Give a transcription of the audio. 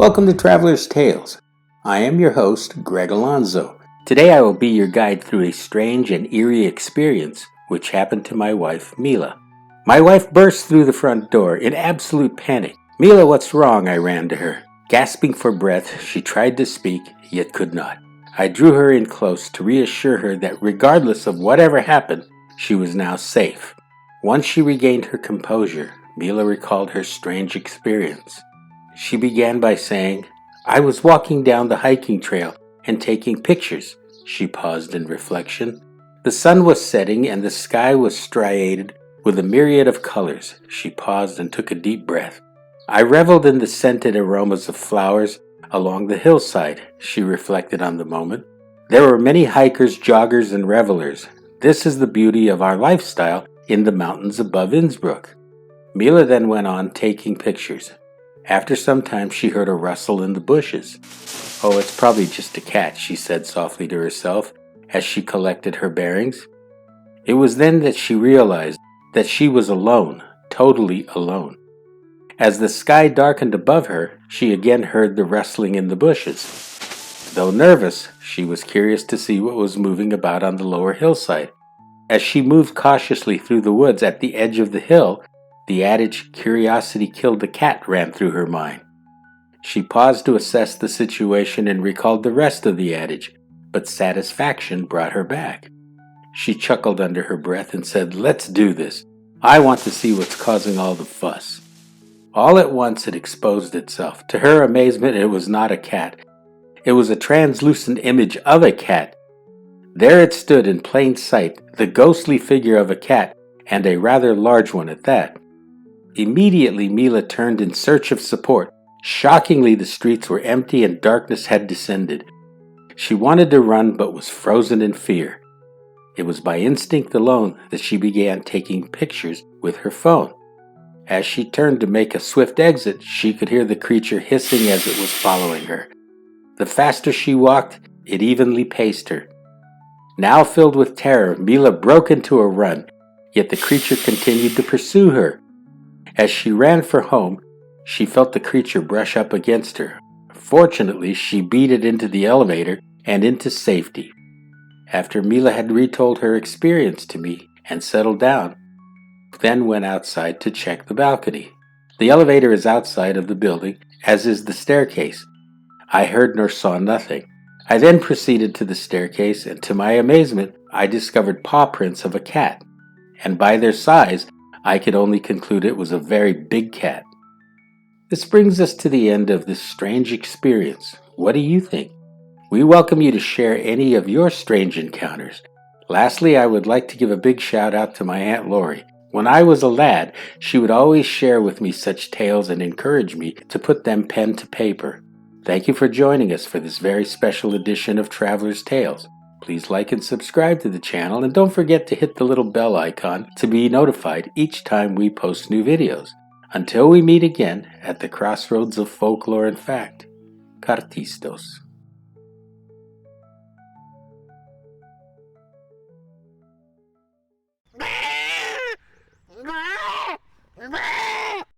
Welcome to Traveler's Tales. I am your host, Greg Alonzo. Today I will be your guide through a strange and eerie experience which happened to my wife, Mila. My wife burst through the front door in absolute panic. "Mila, what's wrong?" I ran to her. Gasping for breath, she tried to speak, yet could not. I drew her in close to reassure her that regardless of whatever happened, she was now safe. Once she regained her composure, Mila recalled her strange experience. She began by saying, "I was walking down the hiking trail and taking pictures." She paused in reflection. The sun was setting and the sky was striated with a myriad of colors. She paused and took a deep breath. "I reveled in the scented aromas of flowers along the hillside," she reflected on the moment. "There were many hikers, joggers, and revelers. This is the beauty of our lifestyle in the mountains above Innsbruck." Mila then went on taking pictures. After some time, she heard a rustle in the bushes. "Oh, it's probably just a cat," she said softly to herself as she collected her bearings. It was then that she realized that she was alone, totally alone. As the sky darkened above her, she again heard the rustling in the bushes. Though nervous, she was curious to see what was moving about on the lower hillside. As she moved cautiously through the woods at the edge of the hill, the adage, "Curiosity killed the cat," ran through her mind. She paused to assess the situation and recalled the rest of the adage, but satisfaction brought her back. She chuckled under her breath and said, "Let's do this. I want to see what's causing all the fuss." All at once it exposed itself. To her amazement, it was not a cat. It was a translucent image of a cat. There it stood in plain sight, the ghostly figure of a cat, and a rather large one at that. Immediately, Mila turned in search of support. Shockingly, the streets were empty and darkness had descended. She wanted to run but was frozen in fear. It was by instinct alone that she began taking pictures with her phone. As she turned to make a swift exit, she could hear the creature hissing as it was following her. The faster she walked, it evenly paced her. Now filled with terror, Mila broke into a run, yet the creature continued to pursue her. As she ran for home, she felt the creature brush up against her. Fortunately, she beat it into the elevator and into safety. After Mila had retold her experience to me and settled down, then went outside to check the balcony. The elevator is outside of the building, as is the staircase. I heard nor saw nothing. I then proceeded to the staircase, and to my amazement, I discovered paw prints of a cat, and by their size, I could only conclude it was a very big cat. This brings us to the end of this strange experience. What do you think? We welcome you to share any of your strange encounters. Lastly, I would like to give a big shout out to my Aunt Lori. When I was a lad, she would always share with me such tales and encourage me to put them pen to paper. Thank you for joining us for this very special edition of Traveler's Tales. Please like and subscribe to the channel, and don't forget to hit the little bell icon to be notified each time we post new videos. Until we meet again at the crossroads of folklore and fact, Cartistos.